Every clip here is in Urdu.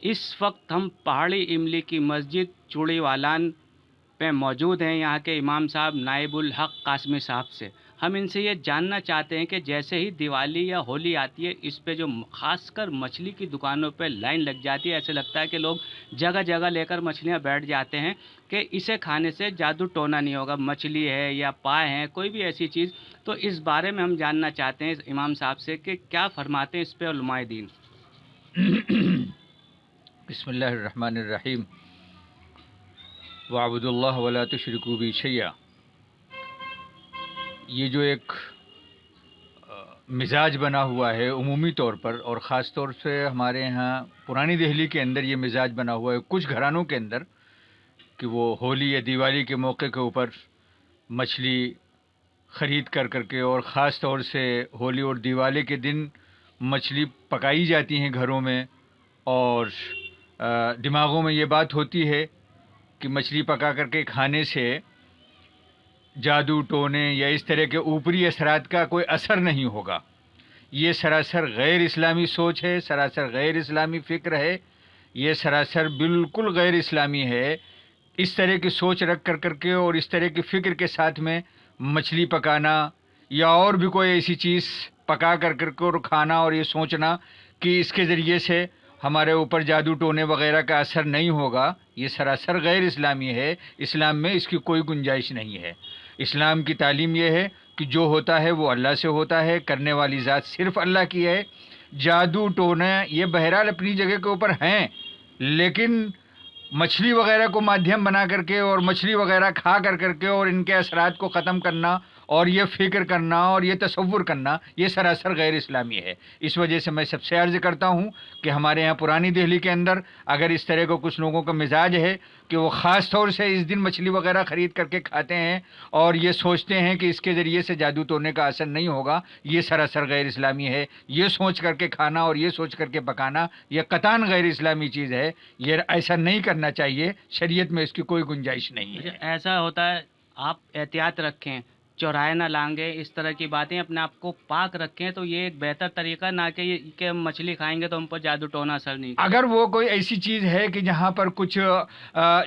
اس وقت ہم پہاڑی املی کی مسجد چوڑی والان پہ موجود ہیں، یہاں کے امام صاحب نائب الحق قاسمی صاحب سے ہم ان سے یہ جاننا چاہتے ہیں کہ جیسے ہی دیوالی یا ہولی آتی ہے اس پہ جو خاص کر مچھلی کی دکانوں پہ لائن لگ جاتی ہے، ایسے لگتا ہے کہ لوگ جگہ جگہ لے کر مچھلیاں بیٹھ جاتے ہیں کہ اسے کھانے سے جادو ٹونا نہیں ہوگا، مچھلی ہے یا پائے ہیں کوئی بھی ایسی چیز، تو اس بارے میں ہم جاننا چاہتے ہیں اس امام صاحب سے کہ کیا فرماتے ہیں اس پہ علماء دین۔ بسم اللہ الرحمن الرحیم وَاعْبُدُوا اللَّهَ وَلَا تُشْرِكُوا بِهِ شَيْئًا۔ یہ جو ایک مزاج بنا ہوا ہے عمومی طور پر، اور خاص طور سے ہمارے ہاں پرانی دہلی کے اندر یہ مزاج بنا ہوا ہے کچھ گھرانوں کے اندر کہ وہ ہولی یا دیوالی کے موقع کے اوپر مچھلی خرید کر کے، اور خاص طور سے ہولی اور دیوالی کے دن مچھلی پکائی جاتی ہیں گھروں میں، اور دماغوں میں یہ بات ہوتی ہے کہ مچھلی پکا کر کے کھانے سے جادو ٹونے یا اس طرح کے اوپری اثرات کا کوئی اثر نہیں ہوگا۔ یہ سراسر غیر اسلامی سوچ ہے، سراسر غیر اسلامی فکر ہے، یہ سراسر بالکل غیر اسلامی ہے۔ اس طرح کی سوچ رکھ کر کے اور اس طرح کی فکر کے ساتھ میں مچھلی پکانا یا اور بھی کوئی ایسی چیز پکا کر کے اور کھانا، اور یہ سوچنا کہ اس کے ذریعے سے ہمارے اوپر جادو ٹونے وغیرہ کا اثر نہیں ہوگا، یہ سراسر غیر اسلامی ہے۔ اسلام میں اس کی کوئی گنجائش نہیں ہے۔ اسلام کی تعلیم یہ ہے کہ جو ہوتا ہے وہ اللہ سے ہوتا ہے، کرنے والی ذات صرف اللہ کی ہے۔ جادو ٹونے یہ بہرحال اپنی جگہ کے اوپر ہیں، لیکن مچھلی وغیرہ کو مادھیم بنا کر کے اور مچھلی وغیرہ کھا کر کے اور ان کے اثرات کو ختم کرنا اور یہ فکر کرنا اور یہ تصور کرنا، یہ سراسر غیر اسلامی ہے۔ اس وجہ سے میں سب سے عرض کرتا ہوں کہ ہمارے یہاں پرانی دہلی کے اندر اگر اس طرح کو کچھ لوگوں کا مزاج ہے کہ وہ خاص طور سے اس دن مچھلی وغیرہ خرید کر کے کھاتے ہیں اور یہ سوچتے ہیں کہ اس کے ذریعے سے جادو ٹونے کا اثر نہیں ہوگا، یہ سراسر غیر اسلامی ہے۔ یہ سوچ کر کے کھانا اور یہ سوچ کر کے پکانا یہ قطعاً غیر اسلامی چیز ہے، یہ ایسا نہیں کرنا چاہیے، شریعت میں اس کی کوئی گنجائش نہیں ہے۔ ایسا ہوتا ہے، آپ احتیاط رکھیں، چورائے نہ لانگیں، اس طرح کی باتیں، اپنے آپ کو پاک رکھیں، تو یہ ایک بہتر طریقہ، نہ کہ ہم مچھلی کھائیں گے تو ہم پر جادو ٹونا اثر نہیں کرے۔ اگر وہ کوئی ایسی چیز ہے کہ جہاں پر کچھ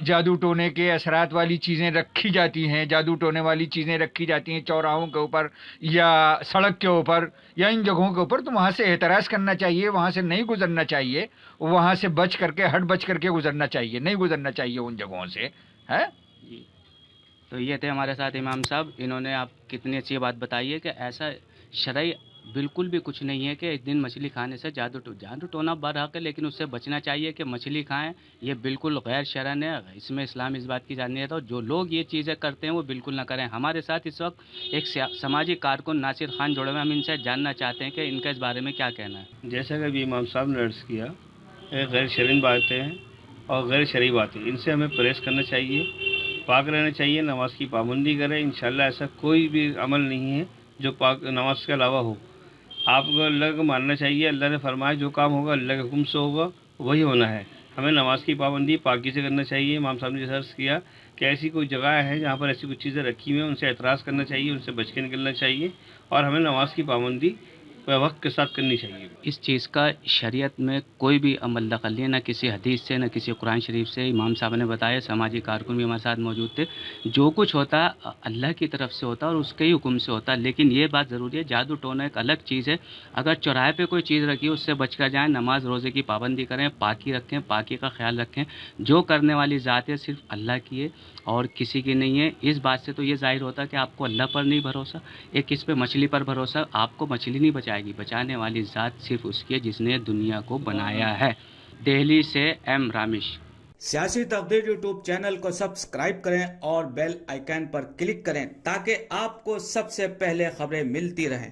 جادو ٹونے کے اثرات والی چیزیں رکھی جاتی ہیں، جادو ٹونے والی چیزیں رکھی جاتی ہیں چوراہوں کے اوپر یا سڑک کے اوپر یا ان جگہوں کے اوپر، تو وہاں سے احتراز کرنا چاہیے، وہاں سے نہیں گزرنا چاہیے، وہاں سے بچ کر کے گزرنا چاہیے، نہیں گزرنا چاہیے ان جگہوں سے، ہے۔ جی، تو یہ تھے ہمارے ساتھ امام صاحب، انہوں نے آپ کتنی اچھی بات بتائی ہے کہ ایسا شرعی بالکل بھی کچھ نہیں ہے کہ اس دن مچھلی کھانے سے جادو ٹونا برحق ہے، لیکن اس سے بچنا چاہیے کہ مچھلی کھائیں، یہ بالکل غیر شرعن ہے، اس میں اسلام اس بات کی جانب نہیں رہتا، اور جو لوگ یہ چیزیں کرتے ہیں وہ بالکل نہ کریں۔ ہمارے ساتھ اس وقت ایک سماجی کارکن ناصر خان جڑے ہوئے ہیں، ہم ان سے جاننا چاہتے ہیں کہ ان کا اس بارے میں کیا کہنا ہے۔ جیسا کہ ابھی امام صاحب نے عرض کیا، غیر شرعی باتیں ہیں اور غیر شرعی باتیں، ان سے ہمیں پرہیز کرنا چاہیے، پاک رہنا چاہیے، نماز کی پابندی کریں۔ انشاءاللہ ایسا کوئی بھی عمل نہیں ہے جو پاک نماز کے علاوہ ہو۔ آپ کو اللہ کو ماننا چاہیے، اللہ نے فرمایا جو کام ہوگا اللہ کے حکم سے ہوگا، وہی ہونا ہے۔ ہمیں نماز کی پابندی پاکی سے کرنا چاہیے۔ امام صاحب نے جیسا عرض کیا کہ ایسی کوئی جگہ ہے جہاں پر ایسی کچھ چیزیں رکھی ہوئی ہیں، ان سے اعتراض کرنا چاہیے، ان سے بچ کے نکلنا چاہیے، اور ہمیں نماز کی پابندی وقت کے ساتھ کرنی چاہیے۔ اس چیز کا شریعت میں کوئی بھی عمل دخل نہیں ہے، نہ کسی حدیث سے، نہ کسی قرآن شریف سے۔ امام صاحب نے بتایا، سماجی کارکن بھی ہمارے ساتھ موجود تھے، جو کچھ ہوتا ہے اللہ کی طرف سے ہوتا ہے اور اس کے ہی حکم سے ہوتا ہے، لیکن یہ بات ضروری ہے، جادو ٹونا ایک الگ چیز ہے۔ اگر چوراہے پہ کوئی چیز رکھی ہے اس سے بچ کر جائیں، نماز روزے کی پابندی کریں، پاکی رکھیں، پاکی کا خیال رکھیں، جو کرنے والی ذات ہے صرف اللہ کی ہے اور کسی کی نہیں ہے۔ اس بات سے تو یہ ظاہر ہوتا ہے کہ آپ کو اللہ پر نہیں بھروسہ، ایک اس پہ مچھلی پر بھروسہ، آپ کو مچھلی نہیں بچائے گی، بچانے والی ذات صرف اس کی ہے جس نے دنیا کو بنایا ہے۔ دہلی سے ایم رامش۔ سیاسی تقدیر یوٹیوب چینل کو سبسکرائب کریں اور بیل آئیکن پر کلک کریں تاکہ آپ کو سب سے پہلے خبریں ملتی رہیں۔